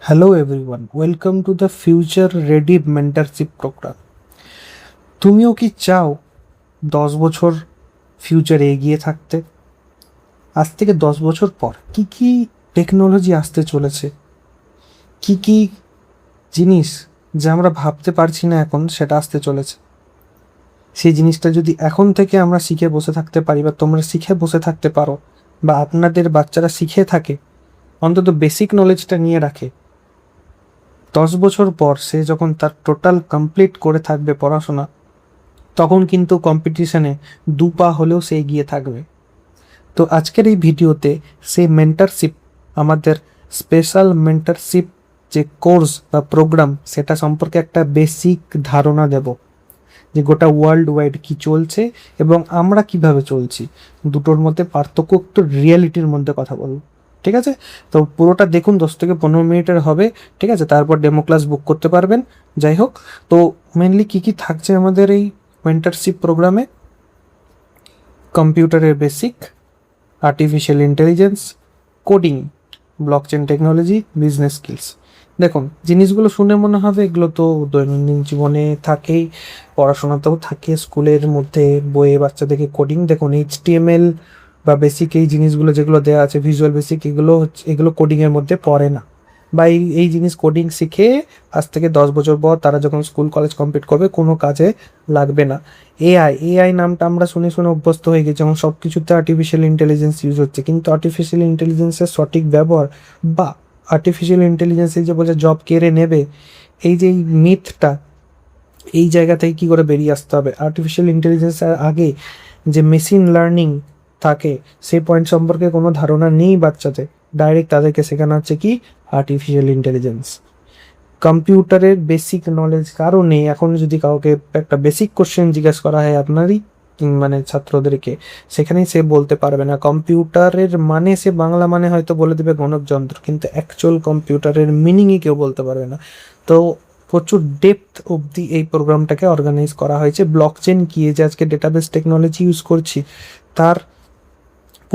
Hello everyone, welcome to the Future Ready Mentorship Program. তুমিও কি চাও 10 বছর ফিউচারে এগিয়ে থাকতে? আজ থেকে 10 বছর পর কি কি টেকনোলজি আসতে চলেছে, কি কি জিনিস যা আমরা ভাবতে পারছি না এখন সেটা আসতে চলেছে। সেই জিনিসটা যদি এখন থেকে আমরা শিখে বসে থাকতে পারি বা তোমরা শিখে বসে থাকতে পারো বা আপনাদের বাচ্চারা শিখে থাকে, অন্তত বেসিক নলেজটা নিয়ে রাখে, 10 বছর পর সে যখন তার টোটাল কমপ্লিট করে থাকবে পড়াশোনা, তখন কিন্তু কম্পিটিশনে 2 পা হলেও সে এগিয়ে থাকবে। তো আজকের এই ভিডিওতে সেই মেন্টারশিপ, আমাদের স্পেশাল মেন্টারশিপ যে কোর্স বা প্রোগ্রাম, সেটা সম্পর্কে একটা বেসিক ধারণা দেব, যে গোটা ওয়ার্ল্ড ওয়াইড কি চলছে এবং আমরা কিভাবে চলছি, দুটোর মধ্যে পার্থক্য, একটু রিয়েলিটির মধ্যে কথা বলবো। ঠিক আছে, তো পুরোটা দেখুন, 10 থেকে 15 মিনিটের হবে। ঠিক আছে, তারপর ডেমো ক্লাস বুক করতে পারবেন। যাই হোক, তো মেনলি কি কি থাকছে আমাদের এই মেন্টারশিপ প্রোগ্রামে: কম্পিউটারের basic, artificial intelligence, coding, blockchain technology, business skills. দেখুন, জিনিসগুলো শুনে মনে হবে এগুলো তো দৈনন্দিন জীবনে থাকেই, পড়াশোনাতেও থাকে, স্কুলের মধ্যে বইয়ে বাচ্চাদেরকে কোডিং। দেখুন, এইচটিএমএল বা বেসিক এই জিনিসগুলো যেগুলো দেওয়া আছে, ভিজুয়াল বেসিক, এগুলো কোডিংয়ের মধ্যে পড়ে না। বা এই জিনিস কোডিং শিখে আজ থেকে 10 বছর পর তারা যখন স্কুল কলেজ কমপ্লিট করবে কোনো কাজে লাগবে না। এআই নামটা আমরা শুনে শুনে অভ্যস্ত হয়ে গেছি, যেমন সব কিছুতে আর্টিফিশিয়াল ইন্টেলিজেন্স ইউজ হচ্ছে, কিন্তু আর্টিফিশিয়াল ইন্টেলিজেন্সের সঠিক ব্যবহার বা আর্টিফিশিয়াল ইন্টেলিজেন্সে যে বলে জব কেড়ে নেবে, এই যে এই মিথটা, এই জায়গা থেকে কী করে বেরিয়ে আসতে হবে। আর্টিফিশিয়াল ইন্টেলিজেন্সের আগে যে মেশিন লার্নিং থাকে, সেই পয়েন্ট সম্পর্কে কোনো ধারণা নেই বাচ্চাদের, ডাইরেক্ট তাদেরকে শেখানো হচ্ছে কি আর্টিফিশিয়াল ইন্টেলিজেন্স। কম্পিউটারের বেসিক নলেজ কারো নেই। এখন যদি কাউকে একটা বেসিক কোশ্চেন জিজ্ঞেস করা হয় আপনারই মানে ছাত্রদেরকে, সেখানেই সে বলতে পারবে না কম্পিউটারের মানে। সে বাংলা মানে হয়তো বলে দেবে গণকযন্ত্র, কিন্তু অ্যাকচুয়াল কম্পিউটারের মিনিংই কেউ বলতে পারবে না। তো প্রচুর ডেপথ অবধি এই প্রোগ্রামটাকে অর্গানাইজ করা হয়েছে। ব্লকচেন কি, এই যে আজকে ডেটাবেস টেকনোলজি ইউজ করছি, তার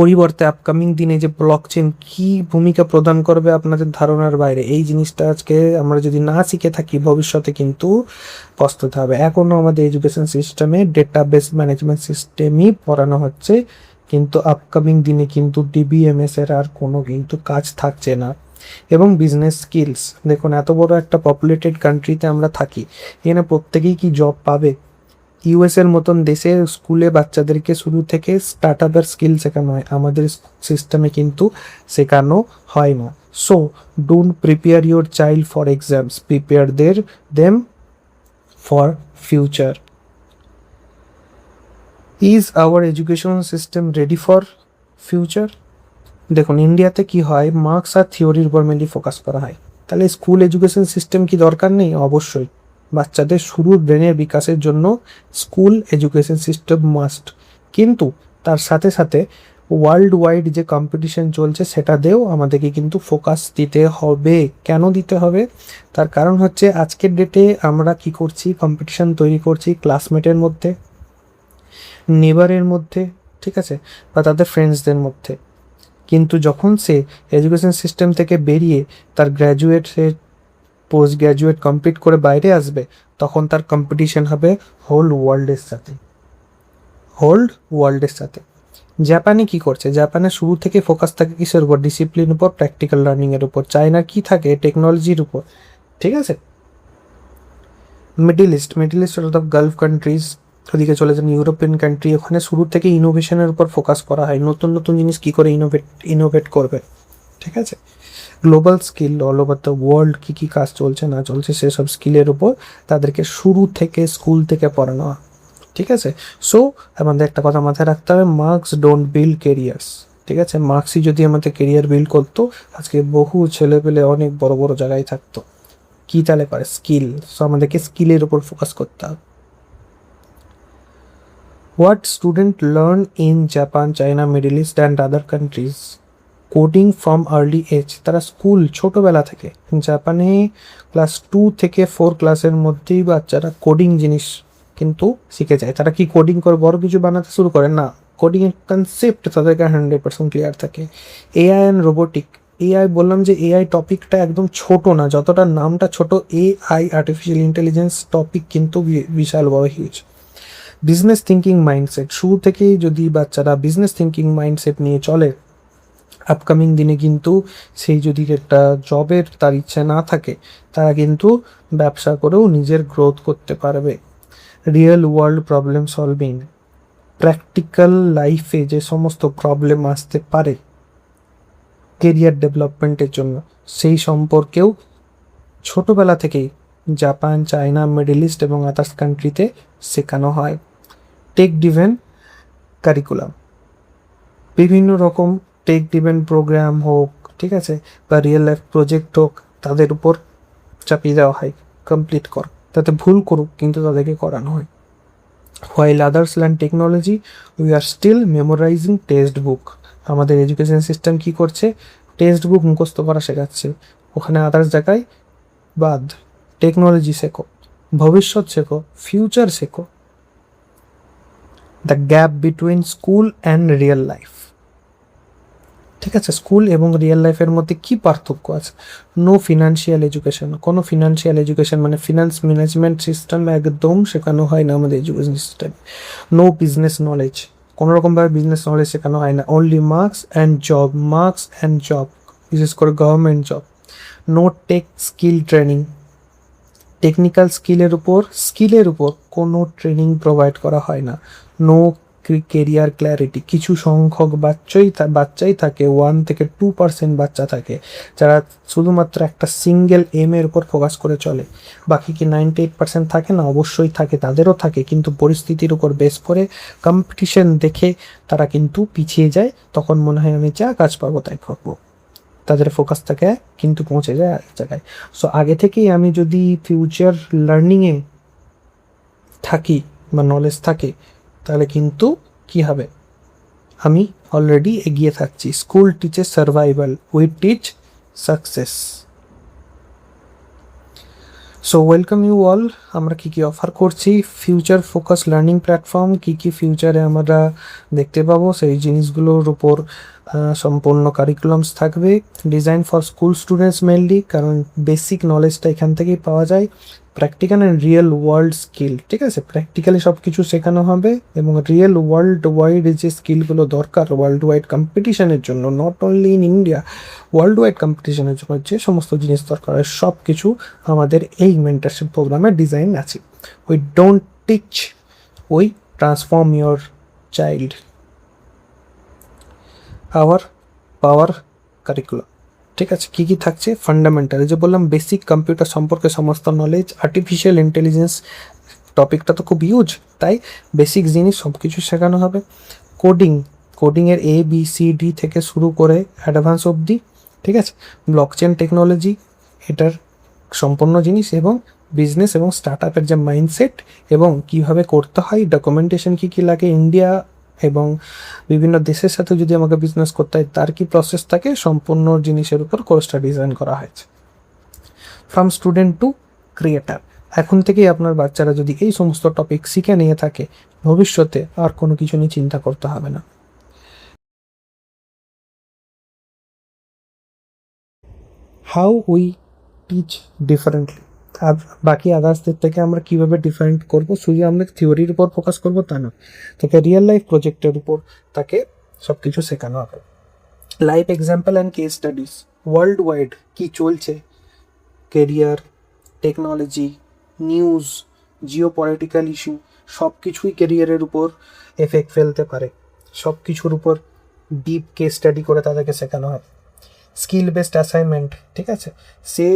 পরিবর্তে আপকামিং দিনে যে ব্লকচেন কি ভূমিকা প্রদান করবে আপনাদের ধারণার বাইরে। এই জিনিসটা আজকে আমরা যদি না শিখে থাকি, ভবিষ্যতে কিন্তু পস্তাতে হবে। এখনও আমাদের এডুকেশন সিস্টেমে ডেটাবেস ম্যানেজমেন্ট সিস্টেমই পড়ানো হচ্ছে, কিন্তু আপকামিং দিনে কিন্তু ডিবিএমএস এর আর কোনো কিন্তু কাজ থাকছে না। এবং বিজনেস স্কিলস, দেখুন, এত বড় একটা পপুলেটেড কান্ট্রিতে আমরা থাকি, এখানে প্রত্যেকেই কি জব পাবে? ইউএস এর মতন দেশে স্কুলে বাচ্চাদেরকে শুরু থেকে স্টার্ট আপের স্কিল শেখানো হয়, আমাদের সিস্টেমে কিন্তু শেখানো হয় না। So don't prepare your child for exams, prepare them for future. Is our education system ready for future? দেখুন, ইন্ডিয়াতে কি হয়, মার্কস আর থিওরির উপর মেনলি ফোকাস করা হয়। তাহলে স্কুল এডুকেশন সিস্টেম কি দরকার নেই? অবশ্যই, বাচ্চাদের শুরুর ব্রেনের বিকাশের জন্য স্কুল এডুকেশন সিস্টেম মাস্ট। কিন্তু তার সাথে সাথে ওয়ার্ল্ড ওয়াইড যে কম্পিটিশন চলছে সেটাতেও আমাদেরকে কিন্তু ফোকাস দিতে হবে। কেন দিতে হবে? তার কারণ হচ্ছে আজকের ডেটে আমরা কি করছি, কম্পিটিশন তৈরি করছি ক্লাসমেটের মধ্যে, নেবারের মধ্যে, ঠিক আছে, বা তাদের ফ্রেন্ডসদের মধ্যে। কিন্তু যখন সে এডুকেশন সিস্টেম থেকে বেরিয়ে তার গ্র্যাজুয়েট, সে পোস্ট গ্র্যাজুয়েট কমপ্লিট করে বাইরে আসবে, তখন তার কম্পিটিশন হবে হোল ওয়ার্ল্ডের সাথে, জাপানে কি করছে? জাপানে শুরু থেকে ফোকাস থাকে কিসের উপর? ডিসিপ্লিন উপর, প্র্যাকটিক্যাল লার্নিংয়ের উপর। চায়নার কি থাকে? টেকনোলজির উপর। ঠিক আছে, মিডিল ইস্ট অর্থাৎ গালফ কান্ট্রিজ, ওদিকে চলে যান ইউরোপিয়ান কান্ট্রি, ওখানে শুরু থেকে ইনোভেশনের উপর ফোকাস করা হয়, নতুন নতুন জিনিস কী করে ইনোভেট করবে। ঠিক আছে, global skill, all over the world কী কী কাজ চলছে না চলছে সেসব স্কিলের উপর তাদেরকে শুরু থেকে স্কুল থেকে পড়ানো হয়। ঠিক আছে, সো আমাদের একটা কথা মাথায় রাখতে হবে, মার্কস ডোন্ট বিল্ড কেরিয়ার্স। ঠিক আছে, মার্কসই যদি আমাদের কেরিয়ার বিল্ড করতো, আজকে বহু ছেলে পেলে অনেক বড় বড় জায়গায় থাকতো। কি তাহলে পারে? স্কিল। সো আমাদেরকে স্কিলের উপর ফোকাস করতে হবে। What student learn in Japan, China, Middle East and other countries? Coding from early age. তারা স্কুল ছোটোবেলা থেকে, জাপানে ক্লাস 2 থেকে 4 ক্লাসের মধ্যেই বাচ্চারা কোডিং জিনিস কিন্তু শিখে যায়। তারা কি কোডিং করে বড় কিছু বানাতে শুরু করে না, কোডিংয়ের কনসেপ্ট তাদেরকে 100% ক্লিয়ার থাকে। এআই অ্যান্ড রোবোটিক, এআই বললাম যে এআই টপিকটা একদম ছোট না, যতটা নামটা ছোট। এআই আর্টিফিশিয়াল ইন্টেলিজেন্স টপিক কিন্তু বিশাল বড় হিউজ। বিজনেস থিঙ্কিং মাইন্ডসেট, শুরু থেকেই যদি বাচ্চারা বিজনেস থিঙ্কিং মাইন্ডসেট নিয়ে চলে, আপকামিং দিনে কিন্তু সেই যদি একটা জবের তার ইচ্ছা না থাকে, তারা কিন্তু ব্যবসা করেও নিজের গ্রোথ করতে পারবে। Real world problem solving, practical লাইফে যে সমস্ত প্রবলেম আসতে পারে কেরিয়ার ডেভেলপমেন্টের জন্য, সেই সম্পর্কেও ছোটবেলা থেকেই জাপান, চায়না, মিডল ইস্ট এবং আদার্স কান্ট্রিতে শেখানো হয়। টেক ডিভেন কারিকুলাম, বিভিন্ন রকম টেক ডিভেন প্রোগ্রাম হোক, ঠিক আছে, বা রিয়েল লাইফ প্রজেক্ট হোক, তাদের উপর চাপিয়ে দেওয়া হয় কমপ্লিট কর, তাতে ভুল করুক কিন্তু তাদেরকে করানো হয়। While others learn technology, we are still memorizing text book. আমাদের এডুকেশন সিস্টেম কি করছে? টেক্সট বুক মুখস্থ করা শেখাচ্ছে, ওখানে আদার্স জায়গায় বাদ। টেকনোলজি শেখো, ভবিষ্যৎ শেখো, ফিউচার শেখো। The gap between school and real life, ঠিক আছে, স্কুল এবং রিয়েল লাইফের মধ্যে কি পার্থক্য আছে? নো ফিনান্সিয়াল এডুকেশন, কোনো ফিনান্সিয়াল এডুকেশন মানে ফিনান্স ম্যানেজমেন্ট সিস্টেম একদম শেখানো হয় না আমাদের এডুকেশন সিস্টেমে। নো বিজনেস নলেজ, কোনো রকমভাবে বিজনেস নলেজ শেখানো হয় না। Only marks and job, marks and job, বিশেষ করে government job. No tech skill training, technical স্কিলের উপর কোনো ট্রেনিং প্রোভাইড করা হয় না। নো কেরিয়ার ক্ল্যারিটি, কিছু সংখ্যক বাচ্চাই থাকে, 1 থেকে 2% বাচ্চা থাকে যারা শুধুমাত্র একটা সিঙ্গেল এর উপর ফোকাস করে চলে। বাকি কি 98% থাকে না? অবশ্যই থাকে, তাদেরও থাকে, কিন্তু পরিস্থিতির উপর বেস করে কম্পিটিশন দেখে তারা কিন্তু পিছিয়ে যায়। তখন মনে হয় আমি যা কাজ পাবো তাই করবো, তাদের ফোকাস থাকে কিন্তু পৌঁছে যায় আরেক জায়গায়। সো আগে থেকেই আমি যদি ফিউচার লার্নিংয়ে থাকি বা নলেজ থাকে, তাহলে কিন্তু কি হবে, আমি অলরেডি এগিয়ে থাকছি। School teaches survival, we teach success. So welcome you all. আমরা কী কী অফার করছি, ফিউচার ফোকাস লার্নিং প্ল্যাটফর্ম, কী কী ফিউচারে আমরা দেখতে পাবো সেই জিনিসগুলোর উপর সম্পূর্ণ কারিকুলামস থাকবে। Design for school students mainly, কারণ বেসিক নলেজটা এখান থেকেই পাওয়া যায়। Practical and real world skill, ঠিক আছে, প্র্যাকটিক্যালি সব কিছু শেখানো হবে এবং রিয়েল ওয়ার্ল্ড ওয়াইড যে স্কিলগুলো দরকার ওয়ার্ল্ড ওয়াইড কম্পিটিশনের জন্য, not only in India, world wide কম্পিটিশনের জন্য যে সমস্ত জিনিস দরকার হয় সব কিছু আমাদের এই মেন্টারশিপ প্রোগ্রামে ডিজাইন আছে। We don't teach, we transform your child. Our power curriculum, ঠিক আছে, কী কী থাকছে? ফান্ডামেন্টাল, যে বললাম বেসিক কম্পিউটার সম্পর্কে সমস্ত নলেজ। আর্টিফিশিয়াল ইন্টেলিজেন্স টপিকটা তো খুব ইউজ, তাই বেসিক জিনিস সব কিছু শেখানো হবে। কোডিংয়ের ABCD থেকে শুরু করে অ্যাডভান্স অবধি, ঠিক আছে। ব্লকচেন টেকনোলজি, এটার সম্পূর্ণ জিনিস, এবং বিজনেস এবং স্টার্ট আপের যে মাইন্ডসেট এবং কীভাবে করতে হয়, ডকুমেন্টেশন কী কী লাগে, ইন্ডিয়া এবং বিভিন্ন দেশের সাথে যদি আমাকে বিজনেস করতে হয় তার কি প্রসেস থাকে, সম্পূর্ণ জিনিসের উপর কোর্সটা ডিজাইন করা হয়েছে। ফ্রম স্টুডেন্ট টু ক্রিয়েটার, এখন থেকেই আপনার বাচ্চারা যদি এই সমস্ত টপিক শিখে নিয়ে থাকে, ভবিষ্যতে আর কোনো কিছু নিয়ে চিন্তা করতে হবে না। হাউ উই টিচ ডিফারেন্টলি, আর বাকি আদার্সদের থেকে আমরা কীভাবে ডিফারেন্ট করবো, শুধু আমরা থিওরির উপর ফোকাস করবো তা না, তাকে রিয়েল লাইফ প্রজেক্টের উপর তাকে সব কিছু শেখানো হবে। Life example and case studies, world wide কী চলছে, career, technology, news, geopolitical issue, সব কিছুই কেরিয়ারের উপর এফেক্ট ফেলতে পারে, সব কিছুর উপর ডিপ কেস স্টাডি করে তাদেরকে শেখানো হয়। স্কিল বেসড অ্যাসাইনমেন্ট, ঠিক আছে, সে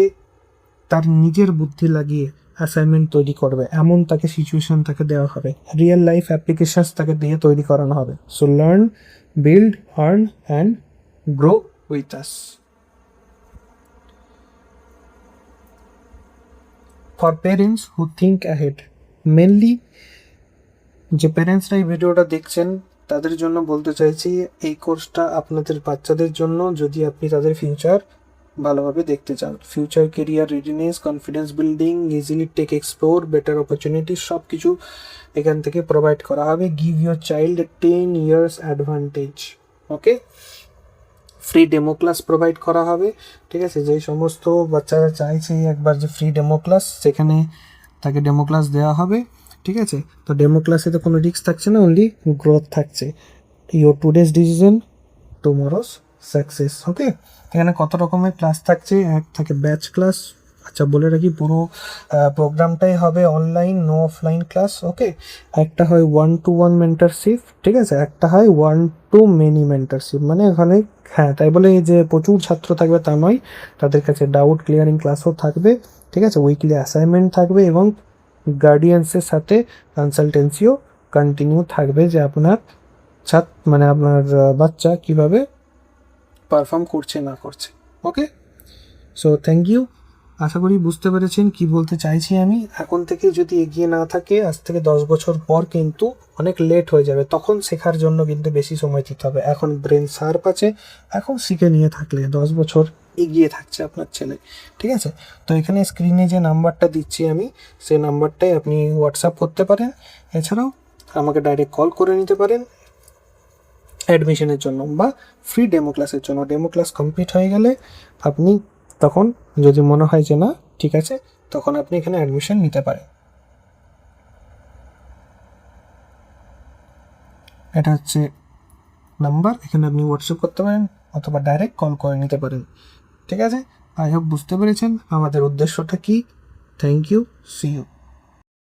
তার নিজের বুদ্ধি লাগিয়ে অ্যাসাইনমেন্ট তৈরি করবে এমন তাকে সিচুয়েশন তাকে দেওয়া হবে। রিয়েল লাইফ অ্যাপ্লিকেশনস তাকে দিয়ে তৈরি করানো হবে। So learn, build, earn and grow with us. For parents who think ahead, mainly যে প্যারেন্টসরা এই ভিডিওটা দেখছেন তাদের জন্য বলতে চাইছি, এই কোর্সটা আপনাদের বাচ্চাদের জন্য, যদি আপনি তাদের ফিউচার ভালোভাবে দেখতে চান। Future career readiness, confidence building, easily tech explore, better opportunity, সব কিছু এখান থেকে প্রোভাইড করা হবে। Give your child 10 years advantage, okay. Free demo class provide করা হবে, ঠিক আছে। যেই সমস্ত বাচ্চারা চাইছে একবার যে ফ্রি ডেমো ক্লাস, সেখানে তাকে ডেমো ক্লাস দেওয়া হবে, ঠিক আছে। তো ডেমো ক্লাসে তো কোনো রিস্ক থাকছে না, অনলি গ্রোথ থাকছে। Your today's decision tomorrow's success. Okay, এখানে কত রকমের ক্লাস থাকছে, এক থাকে ব্যাচ ক্লাস। আচ্ছা বলে রাখি, পুরো প্রোগ্রামটাই হবে অনলাইন, নো অফলাইন ক্লাস। ওকে, একটা হয় 1-to-1 মেন্টরশিপ, ঠিক আছে, একটা হয় 1-to-many মেন্টরশিপ। মানে এখানে হ্যাঁ, তাই বলে যে প্রচুর ছাত্র থাকবে তা নয়, তাদের কাছে ডাউট ক্লিয়ারিং ক্লাসও থাকবে, ঠিক আছে। উইকলি অ্যাসাইনমেন্ট থাকবে এবং গার্ডিয়ানসের সাথে কনসালটেন্সিও কন্টিনিউ থাকবে, যে আপনার মানে আপনার বাচ্চা কিভাবে পারফর্ম করছে না করছে। ওকে, সো থ্যাংক ইউ। আশা করি বুঝতে পেরেছেন কি বলতে চাইছি আমি। এখন থেকে যদি এগিয়ে না থাকে, আজ থেকে 10 বছর পর কিন্তু অনেক লেট হয়ে যাবে, তখন শেখার জন্য কিন্তু বেশি সময় দিতে হবে। এখন ব্রেন শার্প আছে, এখন শিখে নিয়ে থাকলে 10 বছর এগিয়ে থাকছে আপনার ছেলে, ঠিক আছে। তো এখানে স্ক্রিনে যে নাম্বারটা দিচ্ছি আমি, সেই নাম্বারটাই আপনি হোয়াটসঅ্যাপ করতে পারেন, এছাড়াও আমাকে ডাইরেক্ট কল করে নিতে পারেন অ্যাডমিশনের জন্য বা ফ্রি ডেমো ক্লাসের জন্য। ডেমো ক্লাস কমপ্লিট হয়ে গেলে আপনি তখন যদি মনে হয় যে না ঠিক আছে, তখন আপনি এখানে অ্যাডমিশন নিতে পারেন। এটা হচ্ছে নাম্বার, এখানে আপনি হোয়াটসঅ্যাপ করতে পারেন অথবা ডাইরেক্ট কল করে নিতে পারেন, ঠিক আছে। আই হোপ বুঝতে পেরেছেন আমাদের উদ্দেশ্যটা কি। Thank you, see you.